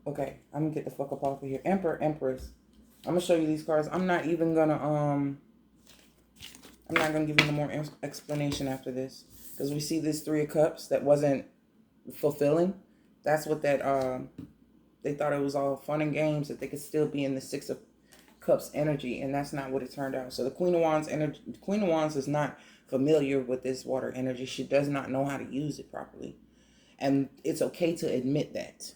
Okay, I'm gonna get the fuck up off of here. Emperor, Empress. I'm gonna show you these cards. I'm not gonna give you no more explanation after this, because we see this Three of Cups that wasn't fulfilling. That's what that they thought it was all fun and games, that they could still be in the Six of Cups energy, and that's not what it turned out. So the Queen of Wands energy, the Queen of Wands is not familiar with this water energy. She does not know how to use it properly, and it's okay to admit that.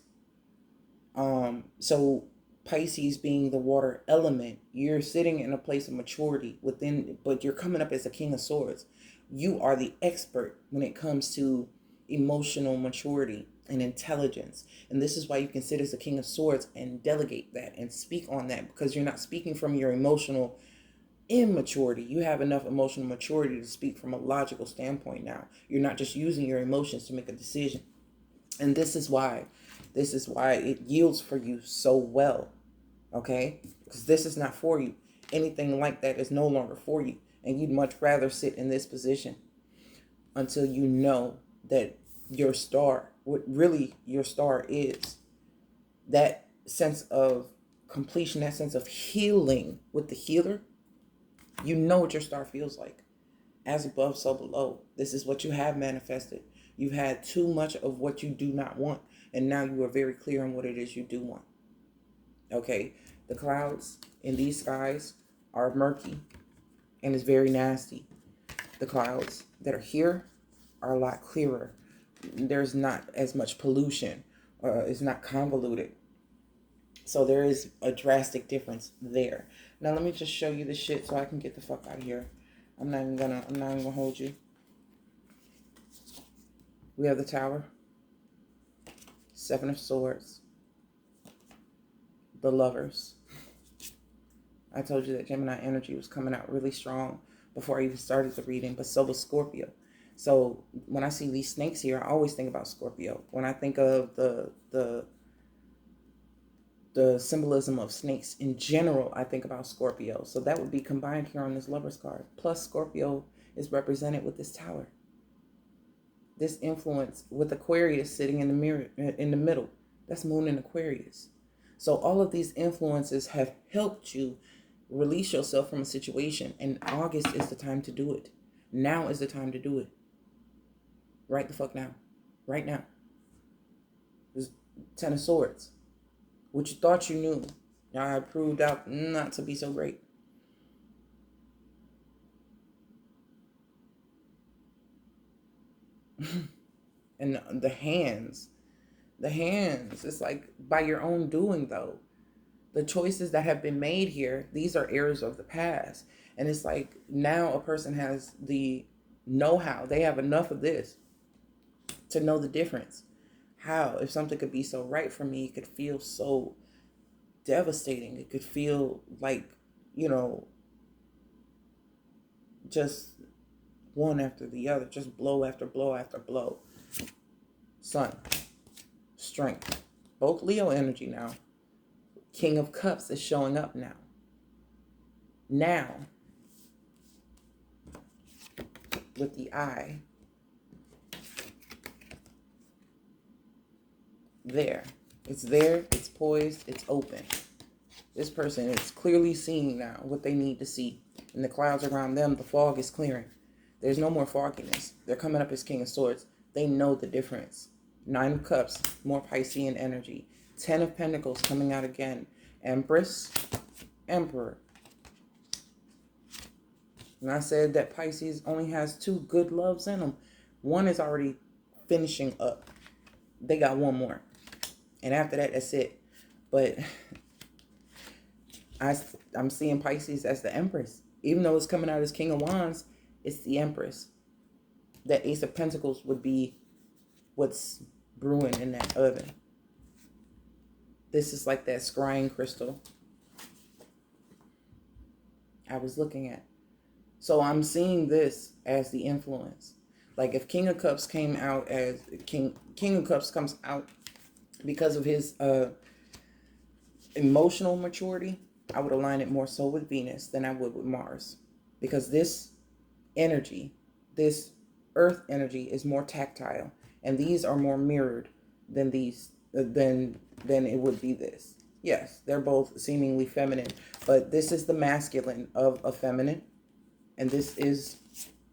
So Pisces being the water element, you're sitting in a place of maturity within, but you're coming up as a King of Swords. You are the expert when it comes to emotional maturity and intelligence. And this is why you can sit as a King of Swords and delegate that and speak on that, because you're not speaking from your emotional immaturity. You have enough emotional maturity to speak from a logical standpoint now. You're not just using your emotions to make a decision. And this is why it yields for you so well. Okay? Because this is not for you. Anything like that is no longer for you. And you'd much rather sit in this position until you know that your star, what really your star is, that sense of completion, that sense of healing with the healer, you know what your star feels like. As above, so below. This is what you have manifested. You've had too much of what you do not want, and now you are very clear on what it is you do want. Okay, the clouds in these skies are murky, and it's very nasty. The clouds that are here are a lot clearer. There's not as much pollution. It's not convoluted. So there is a drastic difference there. Now let me just show you the shit so I can get the fuck out of here. I'm not even gonna hold you. We have the Tower, Seven of Swords, the Lovers. I told you that Gemini energy was coming out really strong before I even started the reading, but so was Scorpio. So when I see these snakes here, I always think about Scorpio. When I think of the symbolism of snakes in general, I think about Scorpio. So that would be combined here on this Lovers card. Plus Scorpio is represented with this Tower. This influence with Aquarius sitting in the mirror, in the middle. That's Moon in Aquarius. So all of these influences have helped you release yourself from a situation, and August is the time to do it. Now is the time to do it. Right the fuck now. Right now. There's Ten of Swords. What you thought you knew, I proved out not to be so great. And the hands, it's like by your own doing though. The choices that have been made here, these are errors of the past. And it's like now a person has the know-how. They have enough of this to know the difference. How, if something could be so right for me, it could feel so devastating. It could feel like, just one after the other, just blow after blow after blow. Sun, strength, both Leo energy now. King of Cups is showing up now. Now, with the eye, there. It's poised, it's open. This person is clearly seeing now what they need to see. And the clouds around them, the fog is clearing. There's no more fogginess. They're coming up as King of Swords. They know the difference. Nine of Cups, more Piscean energy. 10 of Pentacles coming out again. Empress, Emperor. And I said that Pisces only has 2 good loves in them. One is already finishing up. They got one more. And after that, that's it. But I'm seeing Pisces as the Empress. Even though it's coming out as King of Wands, it's the Empress. That Ace of Pentacles would be what's brewing in that oven. This is like that scrying crystal I was looking at. So I'm seeing this as the influence. Like if King of Cups came out as King of Cups comes out because of his emotional maturity, I would align it more so with Venus than I would with Mars. Because this energy, this earth energy is more tactile. And these are more mirrored than these, than it would be this. Yes, they're both seemingly feminine. But this is the masculine of a feminine. And this is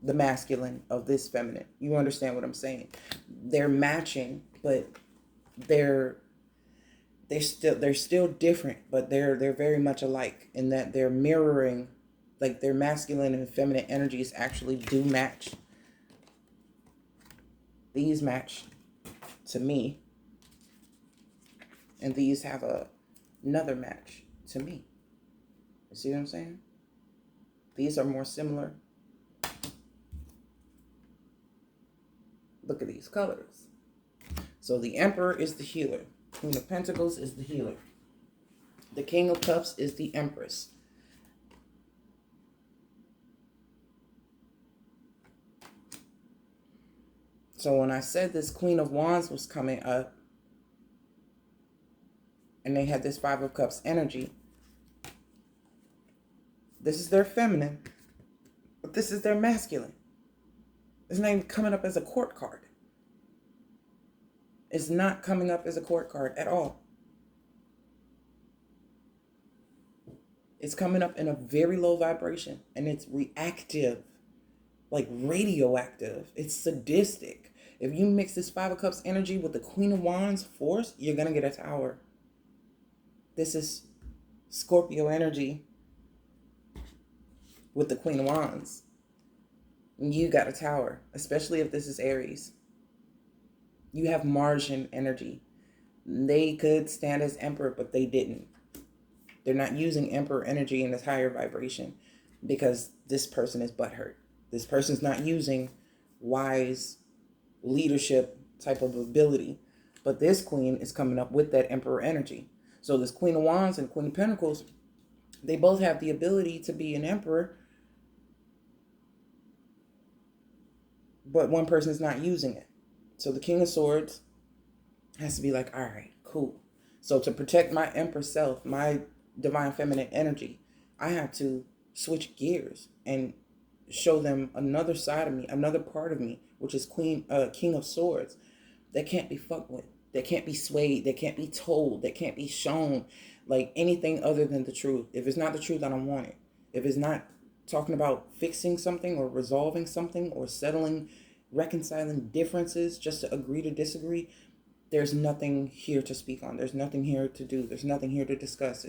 the masculine of this feminine. You understand what I'm saying? They're matching, but they're still different, but they're very much alike in that they're mirroring, like their masculine and feminine energies actually do match. These match to me, and these have another match to me. You see what I'm saying? These are more similar. Look at these colors. So the Emperor is the healer. Queen of Pentacles is the healer. The King of Cups is the Empress. So when I said this Queen of Wands was coming up, and they had this Five of Cups energy, this is their feminine, but this is their masculine. It's not even coming up as a court card. It's not coming up as a court card at all. It's coming up in a very low vibration, and it's reactive, like radioactive. It's sadistic. If you mix this Five of Cups energy with the Queen of Wands force, you're going to get a Tower. This is Scorpio energy with the Queen of Wands. You got a Tower, especially if this is Aries. You have Martian energy. They could stand as Emperor, but they didn't. They're not using Emperor energy in this higher vibration because this person is butthurt. This person's not using wise leadership type of ability. But this queen is coming up with that Emperor energy. So this Queen of Wands and Queen of Pentacles, they both have the ability to be an emperor, but one person's not using it. So the King of Swords has to be like, all right, cool. So to protect my Empress self, my divine feminine energy, I have to switch gears and show them another side of me, another part of me, which is King of Swords, that can't be fucked with, that can't be swayed, that can't be told, that can't be shown like anything other than the truth. If it's not the truth, I don't want it. If it's not talking about fixing something or resolving something or settling, reconciling differences just to agree to disagree, there's nothing here to speak on. There's nothing here to do. There's nothing here to discuss.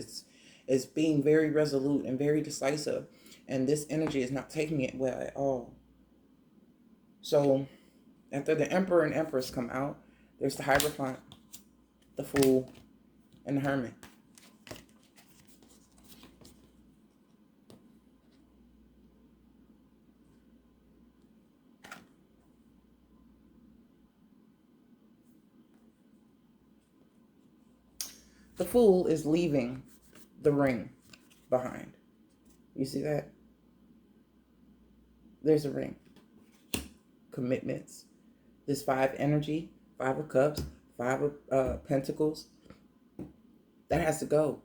It's being very resolute and very decisive. And this energy is not taking it well at all. So after the Emperor and Empress come out, there's the Hierophant, the Fool, and the Hermit. The Fool is leaving the ring behind. You see that? There's a ring. Commitments. This 5 energy, 5 of Cups, 5 of Pentacles. That has to go.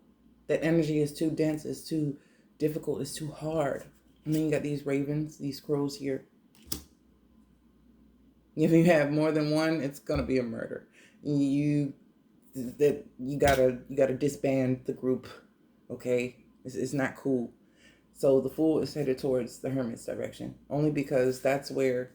That energy is too dense, it's too difficult, it's too hard. And then you got these ravens, these crows here. If you have more than one, it's gonna be a murder. You gotta disband the group. Okay, it's not cool. So the Fool is headed towards the Hermit's direction, only because that's where,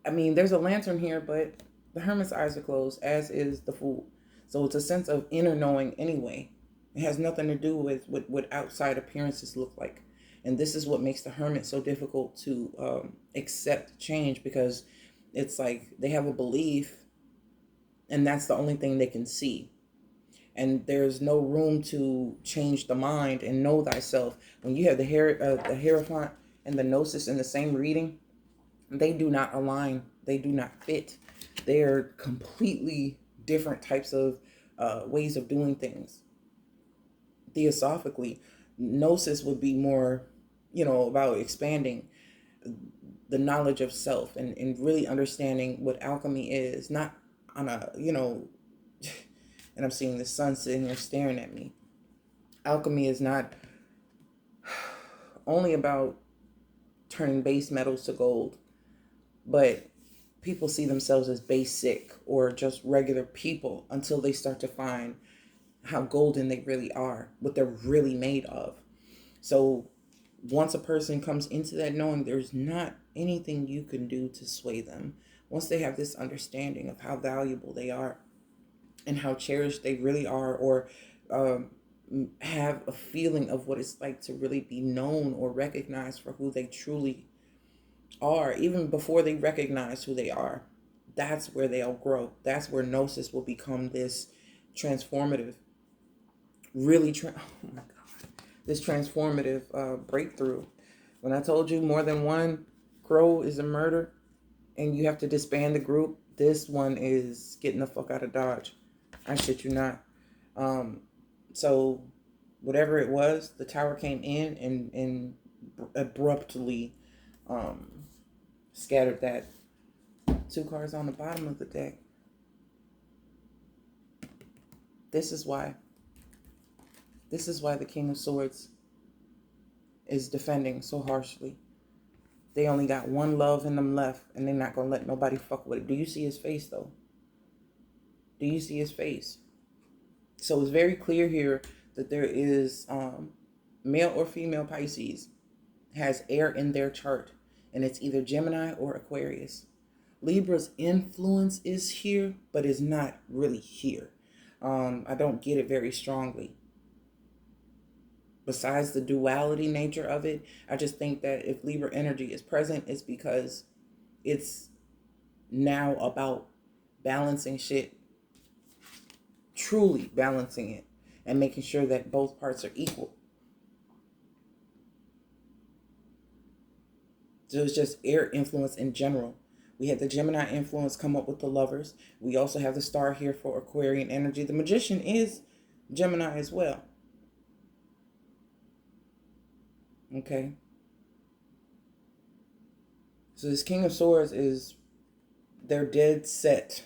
I mean, there's a lantern here, but the Hermit's eyes are closed, as is the Fool. So it's a sense of inner knowing anyway. It has nothing to do with what outside appearances look like. And this is what makes the Hermit so difficult to accept change, because it's like they have a belief and that's the only thing they can see. And there's no room to change the mind and know thyself. When you have the Hierophant and the Gnosis in the same reading, they do not align. They do not fit. They're completely different types of ways of doing things. Theosophically, Gnosis would be more, about expanding the knowledge of self and really understanding what alchemy is, not on a, and I'm seeing the sun sitting here staring at me. Alchemy is not only about turning base metals to gold, but people see themselves as basic or just regular people until they start to find how golden they really are, what they're really made of. So once a person comes into that knowing, there's not anything you can do to sway them. Once they have this understanding of how valuable they are and how cherished they really are, or have a feeling of what it's like to really be known or recognized for who they truly are, even before they recognize who they are, that's where they'll grow. That's where Gnosis will become this transformative, oh my God, this transformative breakthrough. When I told you more than one crow is a murder and you have to disband the group, this one is getting the fuck out of Dodge. I shit you not. So whatever it was, the tower came in and abruptly scattered that. 2 cards on the bottom of the deck. This is why the King of Swords is defending so harshly. They only got one love in them left, and they're not gonna let nobody fuck with it. Do you see his face though? Do you see his face? So it's very clear here that there is male or female Pisces has air in their chart, and it's either Gemini or Aquarius. Libra's influence is here, but is not really here. I don't get it very strongly. Besides the duality nature of it, I just think that if Libra energy is present, it's because it's now about balancing shit, truly balancing it, and making sure that both parts are equal. So it's just air influence in general. We had the Gemini influence come up with the Lovers. We also have the star here for Aquarian energy. The Magician is Gemini as well. Okay. So this King of Swords is, they're dead set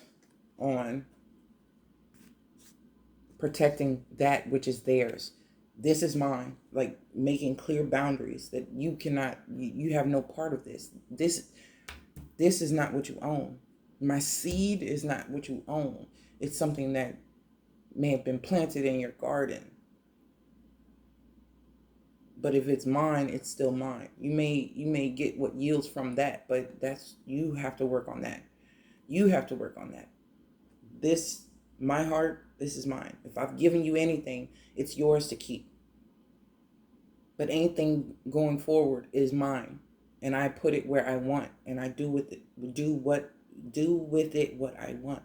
on protecting that which is theirs. This is mine. Like making clear boundaries that you cannot, you have no part of this. This is not what you own. My seed is not what you own. It's something that may have been planted in your garden. But if it's mine, it's still mine. You may get what yields from that, but you have to work on that. You have to work on that. This, my heart, this is mine. If I've given you anything, it's yours to keep. But anything going forward is mine. And I put it where I want, and I do with it what I want.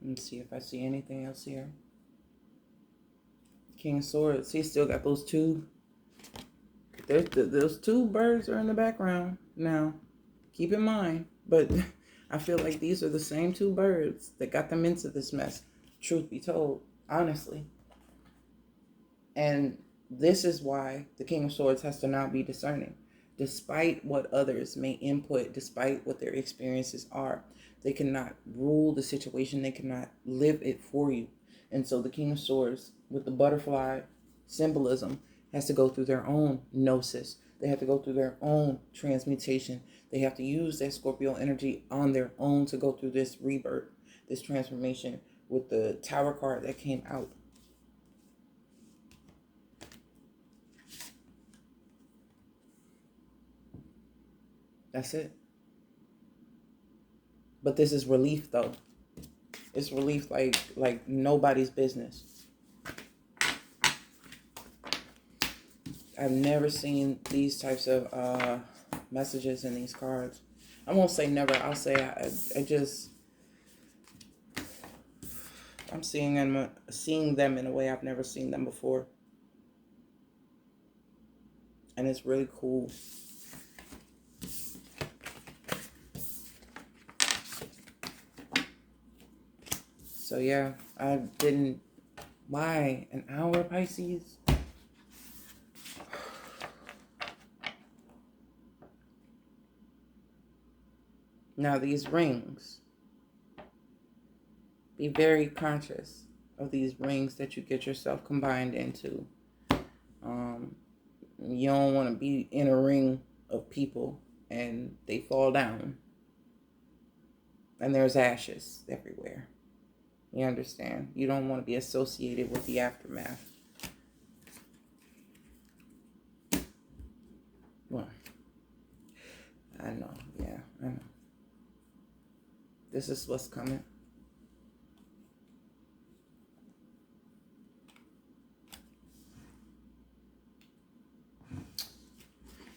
Let me see if I see anything else here. King of Swords. He still got those two. Those two birds are in the background now. Keep in mind. But I feel like these are the same two birds that got them into this mess. Truth be told. Honestly. And this is why the King of Swords has to now be discerning. Despite what others may input, despite what their experiences are, they cannot rule the situation. They cannot live it for you. And so the King of Swords, with the butterfly symbolism, has to go through their own gnosis. They have to go through their own transmutation. They have to use that Scorpio energy on their own to go through this rebirth, this transformation with the Tower card that came out. That's it. But this is relief, though. It's relief like nobody's business. I've never seen these types of messages in these cards. I won't say never. I'll say I'm seeing them in a way I've never seen them before. And it's really cool. So yeah, I didn't. Why? An hour, Pisces? Now these rings. Be very conscious of these rings that you get yourself combined into. You don't want to be in a ring of people and they fall down. And there's ashes everywhere. You understand? You don't want to be associated with the aftermath. Well, I know. Yeah, I know. This is what's coming.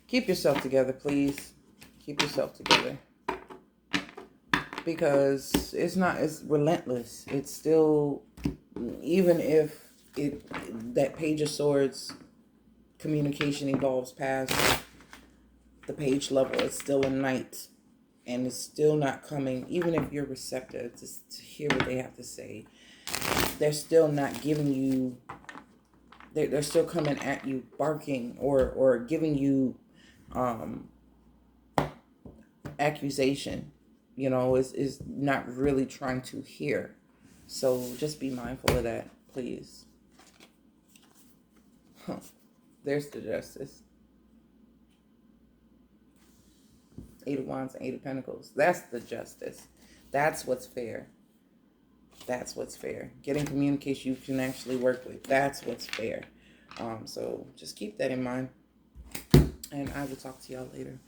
Keep yourself together, please. Keep yourself together. Because it's relentless. It's still, even if that Page of Swords communication evolves past the page level, it's still a knight. And it's still not coming, even if you're receptive to hear what they have to say. They're still not giving you, they're still coming at you barking or giving you accusation. You know, is not really trying to hear. So just be mindful of that, please. There's the Justice. 8 of Wands and 8 of Pentacles. That's the Justice. That's what's fair. That's what's fair. Getting communication you can actually work with. That's what's fair. So just keep that in mind. And I will talk to y'all later.